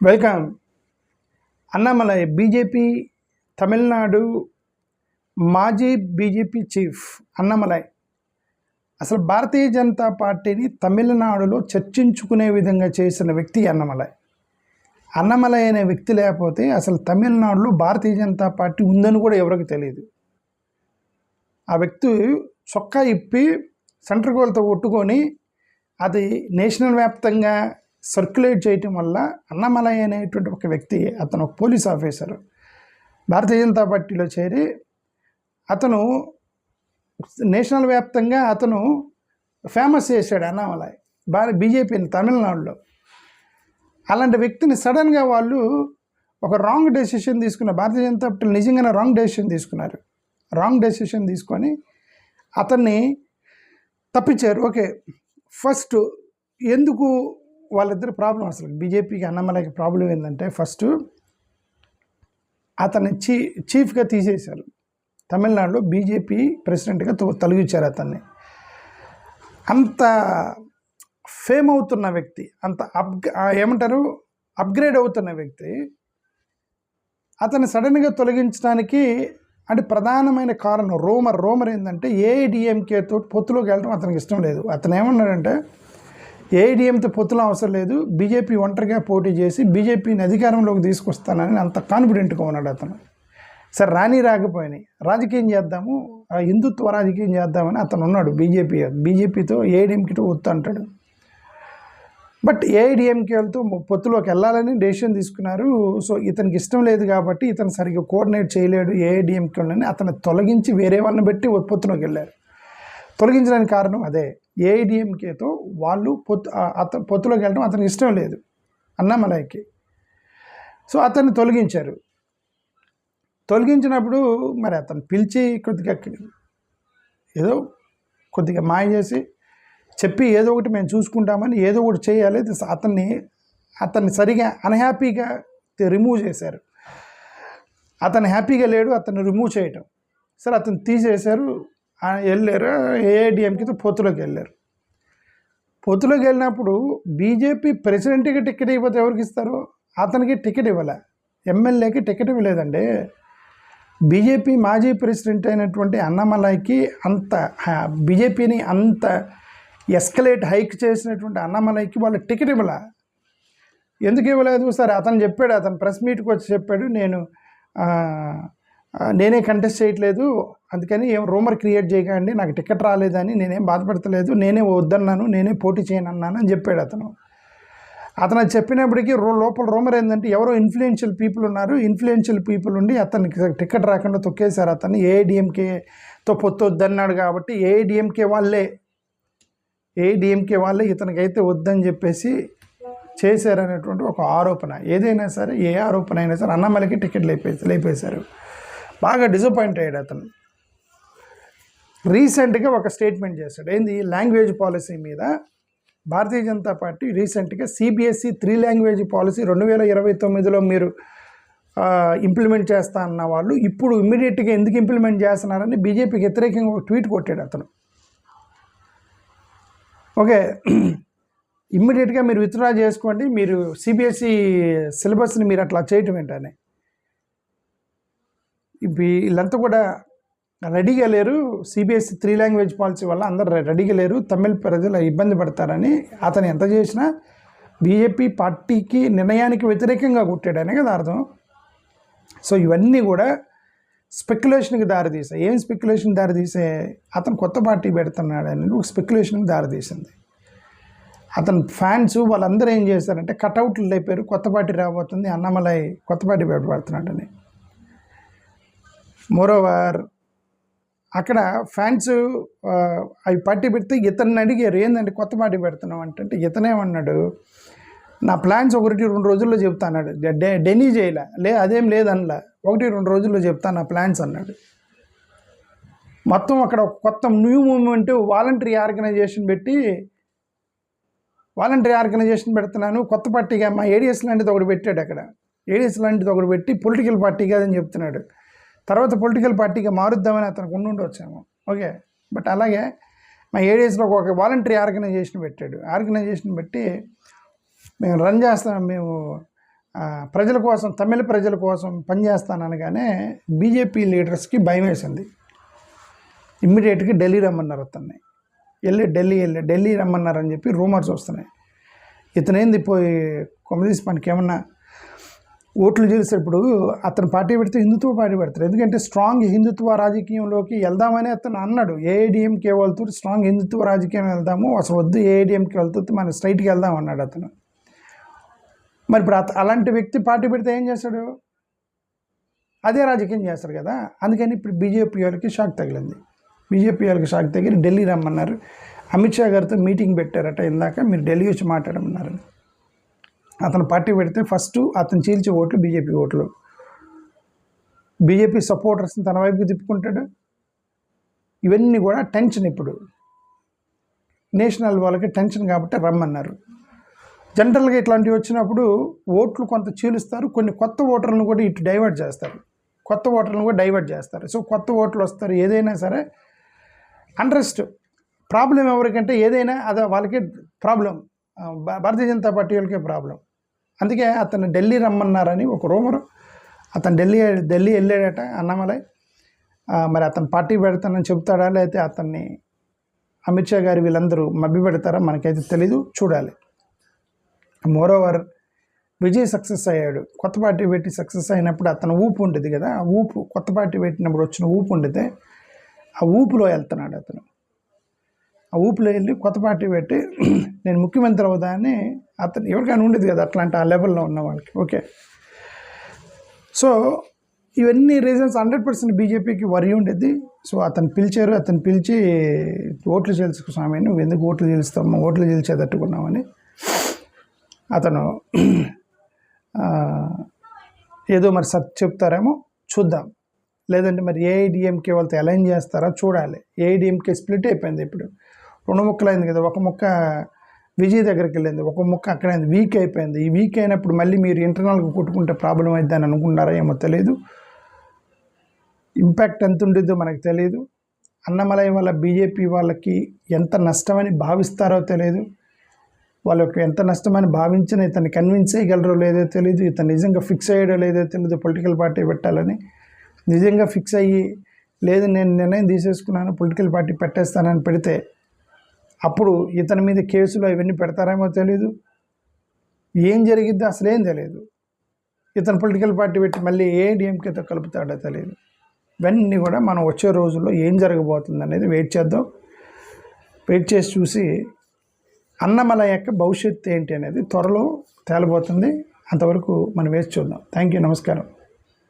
Welcome. Annamalai BJP Tamil Nadu మాజీ BJP chief Annamalai అసలు భారతీయ జనతా పార్టీని తమిళనాడులో చర్చించుకునే విధంగా చేసిన వ్యక్తి అన్నామలై. అన్నామలై అనే వ్యక్తి లేకపోతే అసలు తమిళనాడులో భారతీయ జనతా పార్టీ ఉందని కూడా ఎవరికి తెలియదు. ఆ వ్యక్తి చొక్కా ఇప్పి సెంటర్ గోల్తో కొట్టుకొని అది నేషనల్ వ్యాప్తంగా సర్క్యులేట్ చేయటం వల్ల అన్నామలై అనేటువంటి ఒక వ్యక్తి, అతను ఒక పోలీస్ ఆఫీసర్, భారతీయ జనతా పార్టీలో చేరి అతను నేషనల్ వ్యాప్తంగా అతను ఫేమస్ చేశాడు అన్నామలై బీజేపీని తమిళనాడులో. అలాంటి వ్యక్తిని సడన్గా వాళ్ళు ఒక రాంగ్ డెసిషన్ తీసుకున్నారు. భారతీయ జనతా పార్టీ నిజంగానే రాంగ్ డెసిషన్ తీసుకున్నారు. రాంగ్ డెసిషన్ తీసుకొని అతన్ని తప్పించారు. ఓకే, ఫస్ట్ ఎందుకు వాళ్ళిద్దరు ప్రాబ్లం, అసలు బీజేపీకి అన్నామలైకి ప్రాబ్లం ఏంటంటే ఫస్ట్ అతన్ని చీఫ్గా తీసేశారు. తమిళనాడులో బీజేపీ ప్రెసిడెంట్గా తొలగించారు అతన్ని. అంత ఫేమ్ అవుతున్న వ్యక్తి, అంత అప్గ్రేడ్ అవుతున్న వ్యక్తి అతన్ని సడన్గా తొలగించడానికి అంటే ప్రధానమైన కారణం రోమర్ ఏంటంటే ఏఐడిఎంకేతో పొత్తులోకి వెళ్ళడం అతనికి ఇష్టం లేదు. అతను ఏమన్నాడంటే ఏఐడిఎంతో పొత్తులో అవసరం లేదు, బీజేపీ ఒంటరిగా పోటీ చేసి బీజేపీని అధికారంలోకి తీసుకొస్తానని అంత కాన్ఫిడెంట్గా ఉన్నాడు అతను. సరే రాని రాకపోయినాయి, రాజకీయం చేద్దాము, హిందుత్వ రాజకీయం చేద్దామని అతను ఉన్నాడు. బీజేపీతో ఏఐడిఎంకేతో వద్దు అంటాడు. బట్ ఏఐడిఎంకేలతో పొత్తులోకి వెళ్ళాలని డెసిషన్ తీసుకున్నారు. సో ఇతనికి ఇష్టం లేదు కాబట్టి ఇతను సరిగ్గా కోఆర్డినేట్ చేయలేడు ఏఐడిఎంకేలని అతను తొలగించి వేరే వాళ్ళని పెట్టి పొత్తులోకి వెళ్ళారు. తొలగించడానికి కారణం అదే, ఏఐడిఎంకేతో వాళ్ళు పొత్తులోకి వెళ్ళడం అతనికి ఇష్టం లేదు అన్నామలైకి. సో అతన్ని తొలగించారు. తొలగించినప్పుడు మరి అతను పిలిచి కొద్దిగా మాయ చేసి చెప్పి ఏదో ఒకటి మేము చూసుకుంటామని ఏదో ఒకటి చేయాలి, అతన్ని సరిగా అన్హ్యాపీగా రిమూవ్ చేశారు. అతను హ్యాపీగా లేడు, అతన్ని రిమూవ్ చేయటం. సరే అతను తీసేశారు, వెళ్ళారు ఏఐడిఎంకేతో పొత్తులోకి వెళ్ళారు. పొత్తులోకి వెళ్ళినప్పుడు బీజేపీ ప్రెసిడెంట్కి టికెట్ ఇవ్వతే ఎవరికి ఇస్తారు? అతనికి టికెట్ ఇవ్వలే, ఎమ్మెల్యేకి టికెట్ ఇవ్వలేదండి. బీజేపీ మాజీ ప్రెసిడెంట్ అయినటువంటి అన్నామలైకి బీజేపీని అంత ఎస్కలేట్ హైక్ చేసినటువంటి అన్నామలైకి వాళ్ళు టికెట్ ఇవ్వలే. ఎందుకు ఇవ్వలేదు? సరే అతను చెప్పాడు, అతను ప్రెస్ మీట్కి వచ్చి చెప్పాడు, నేనే కంటెస్ట్ చేయట్లేదు, అందుకని ఏం రూమర్ క్రియేట్ చేయకండి, నాకు టికెట్ రాలేదని నేనేం బాధపడతలేదు, నేనే వద్దన్నాను, నేనే పోటీ చేయనన్నాను అని చెప్పాడు అతను. అది చెప్పినప్పటికీ లోపల రూమర్ ఏంటంటే ఎవరో ఇన్ఫ్లుయెన్షియల్ పీపుల్ ఉన్నారు, ఇన్ఫ్లుయెన్షియల్ పీపుల్ ఉండి అతనికి టికెట్ రాకుండా తొక్కేశారు. అతన్ని ఏఐడిఎంకేతో పొత్తు వద్దన్నాడు కాబట్టి ఏఐడిఎంకే వాళ్ళే ఇతనికైతే వద్దని చెప్పేసి చేశారనేటువంటి ఒక ఆరోపణ. ఏదైనా సరే, ఏ ఆరోపణ అయినా సరే అన్నామలైకి టికెట్ లేపేశారు. బాగా డిసప్పాయింట్ అయ్యాడు అతను. రీసెంట్గా ఒక స్టేట్మెంట్ చేశాడు. ఏంది? లాంగ్వేజ్ పాలసీ మీద భారతీయ జనతా పార్టీ రీసెంట్గా సిబిఎస్ఈ 3 లాంగ్వేజ్ పాలసీ 2029లో మీరు ఇంప్లిమెంట్ చేస్తా అన్న వాళ్ళు ఇప్పుడు ఇమ్మీడియట్గా ఎందుకు ఇంప్లిమెంట్ చేస్తున్నారని బీజేపీకి వ్యతిరేకంగా ఒక ట్వీట్ కొట్టాడు అతను. ఓకే, ఇమ్మీడియట్గా మీరు విత్డ్రా చేసుకోండి, మీరు సిబిఎస్ఈ సిలబస్ని మీరు అట్లా చేయటం ఏంటని. వీళ్ళంతా కూడా రెడీగా లేరు, సిబిఎస్ఈ 3 లాంగ్వేజ్ పాలసీ వల్ల అందరు రెడీగా లేరు, తమిళ ప్రజలు ఇబ్బంది పడతారని అతను ఎంత చేసినా బీజేపీ పార్టీకి నిర్ణయానికి వ్యతిరేకంగా కొట్టాడనే కదా అర్థం. సో ఇవన్నీ కూడా స్పెక్యులేషన్కి దారితీసాయి. ఏం స్పెక్యులేషన్ దారితీసే? అతను కొత్త పార్టీ పెడుతున్నాడు అనేది ఒక స్పెక్యులేషన్కి దారితీసింది. అతని ఫ్యాన్స్ వాళ్ళందరూ ఏం చేశారంటే కటౌట్లు లేపారు, కొత్త పార్టీ రాబోతుంది, అన్నామలై కొత్త పార్టీ పెడుతున్నాడని. మోరోవర్ అక్కడ ఫ్యాన్స్ అవి పార్టీ పెడితే ఇతన్ని అడిగారు, ఏంటంటే కొత్త పార్టీ పెడుతున్నాం అంటే ఇతనేమన్నాడు, నా ప్లాన్స్ 1-2 రోజుల్లో చెప్తా అన్నాడు. డెనీ చేయలే, అదేం లేదనలా, 1-2 రోజుల్లో చెప్తాను నా ప్లాన్స్ అన్నాడు. మొత్తం అక్కడ ఒక కొత్త న్యూ మూవ్మెంట్ వాలంటరీ ఆర్గనైజేషన్ పెడుతున్నాను, కొత్త పార్టీగా మా ఏడిఎస్ లాంటిది ఒకటి పెట్టాడు. అక్కడ ఏడిఎస్ లాంటిది ఒకటి పెట్టి పొలిటికల్ పార్టీ కాదని చెప్తున్నాడు. తర్వాత పొలిటికల్ పార్టీగా మారుద్దామని అతనికి ఉండొచ్చాము. ఓకే, బట్ అలాగే మా ఏడిఎస్లో ఒక వాలంటరీ ఆర్గనైజేషన్ పెట్టాడు. ఆర్గనైజేషన్ పెట్టి మేము రన్ చేస్తాం, మేము ప్రజల కోసం, తమిళ ప్రజల కోసం పనిచేస్తాననగానే బీజేపీ లీడర్స్కి భయం వేసింది. ఇమ్మీడియట్గా ఢిల్లీ రమ్మన్నారు అతన్ని. ఢిల్లీ రమ్మన్నారని చెప్పి రూమర్స్ వస్తున్నాయి. ఇతనేంది పోయి కొమ్మదీసి మనకి ఏమన్నా ఓట్లు చేసేటప్పుడు అతను పార్టీ పెడితే హిందుత్వ పార్టీ పెడతారు. ఎందుకంటే స్ట్రాంగ్ హిందుత్వ రాజకీయంలోకి వెళ్దామని అతను అన్నాడు. ఏఐడిఎంకే వెళ్తూ స్ట్రాంగ్ హిందుత్వ రాజకీయం వెళ్దాము, అసలు వద్దు ఏఐడిఎంకే వెళ్తూ మనం స్ట్రైట్కి వెళ్దాం అన్నాడు అతను. మరి ఇప్పుడు అలాంటి వ్యక్తి పార్టీ పెడితే ఏం చేస్తాడు? అదే రాజకీయం చేస్తారు కదా. అందుకని ఇప్పుడు బీజేపీ వాళ్ళకి షాక్ తగిలింది. బీజేపీ వాళ్ళకి షాక్ తగిలి ఢిల్లీ రమ్మన్నారు. అమిత్ షా గారితో మీటింగ్ పెట్టారట ఇందాక, మీరు ఢిల్లీ వచ్చి మాట్లాడమన్నారు. అతను పార్టీ పెడితే ఫస్ట్ అతను చీల్చే ఓట్లు బీజేపీ ఓట్లు. బీజేపీ సపోర్టర్స్ని తన వైపుకి తిప్పుకుంటాడు. ఇవన్నీ కూడా టెన్షన్. ఇప్పుడు నేషనల్ వాళ్ళకి టెన్షన్ కాబట్టి రమ్మన్నారు. జనరల్గా ఇట్లాంటివి వచ్చినప్పుడు ఓట్లు కొంత చీలుస్తారు, కొన్ని కొత్త ఓటర్లను కూడా ఇటు డైవర్ట్ చేస్తారు. సో కొత్త ఓట్లు వస్తారు. ఏదైనా సరే అంట్రెస్ట్ ప్రాబ్లం ఎవరికంటే ఏదైనా అదే వాళ్ళకే ప్రాబ్లం, భారతీయ జనతా పార్టీ వాళ్ళకే ప్రాబ్లం. అందుకే అతను ఢిల్లీ రమ్మన్నారని ఒక రూమరు. అతను ఢిల్లీ వెళ్ళాడట అన్నామలై. మరి అతను పార్టీ పెడతానని చెప్తాడా, లేకపోతే అతన్ని అమిత్ షా గారు వీళ్ళందరూ మభ్య పెడతారా మనకైతే తెలీదు, చూడాలి. మోరోవర్ విజయ్ సక్సెస్ అయ్యాడు. కొత్త పార్టీ పెట్టి సక్సెస్ అయినప్పుడు అతను ఊపు ఉండేది కదా, ఆ ఊపు కొత్త పార్టీ పెట్టినప్పుడు వచ్చిన ఊపు ఉండితే ఆ ఊపులో వెళ్తున్నాడు అతను. ఆ ఊపులో వెళ్ళి కొత్త పార్టీ పెట్టి నేను ముఖ్యమంత్రి అవుదా అని అతను ఎవరికైనా ఉండేది కదా అట్లాంటి ఆ లెవెల్లో ఉన్న వాళ్ళకి. ఓకే, సో ఇవన్నీ రీజన్స్ 100% బీజేపీకి వరి ఉండేది. సో అతను పిలిచారు. అతను పిలిచి ఓట్లు చీల్చుకు స్వామి, నువ్వు ఎందుకు ఓట్లు చీల్స్తాము, ఓట్లు చీల్చేటట్టుకున్నామని అతను ఏదో మరి చెప్తారేమో చూద్దాం. లేదంటే మరి ఏఐడిఎంకే వాళ్ళతో అలైన్ చేస్తారా చూడాలి. ఏఐడిఎంకే స్ప్లిట్ అయిపోయింది. ఇప్పుడు 2 ముక్కలైంది కదా. ఒక ముక్క విజయ్ దగ్గరికి వెళ్ళింది, ఒక ముక్క అక్కడైంది, వీక్ అయిపోయింది. ఈ వీక్ అయినప్పుడు మళ్ళీ మీరు ఇంటర్నల్గా కొట్టుకుంటే ప్రాబ్లం అవుతుంది అని అనుకుంటారా ఏమో తెలియదు. ఇంపాక్ట్ ఎంత ఉండిద్దో మనకు తెలియదు. అన్నమలై వల్ల బీజేపీ వాళ్ళకి ఎంత నష్టమని భావిస్తారో తెలియదు. వాళ్ళకి ఎంత నష్టమని భావించిన ఇతన్ని కన్విన్స్ చేయగలరో లేదో తెలియదు. ఇతను నిజంగా ఫిక్స్ అయ్యాడో లేదో తెలియదు పొలిటికల్ పార్టీ పెట్టాలని. నిజంగా ఫిక్స్ అయ్యి లేదు నేను నిర్ణయం తీసేసుకున్నాను పొలిటికల్ పార్టీ పెట్టేస్తానని పెడితే అప్పుడు ఇతని మీద కేసులు అవన్నీ పెడతారేమో తెలియదు. ఏం జరిగిద్దో అసలు ఏం తెలియదు. ఇతను పొలిటికల్ పార్టీ పెట్టి మళ్ళీ ఏఐడిఎంకేతో కలుపుతాడో తెలియదు. ఇవన్నీ కూడా మనం వచ్చే రోజుల్లో ఏం జరగబోతుంది అనేది వెయిట్ చేసి చూసి అన్నమలై యొక్క భవిష్యత్తు ఏంటి అనేది త్వరలో తేలబోతుంది. అంతవరకు మనం వేచి చూద్దాం. థ్యాంక్ యూ, నమస్కారం.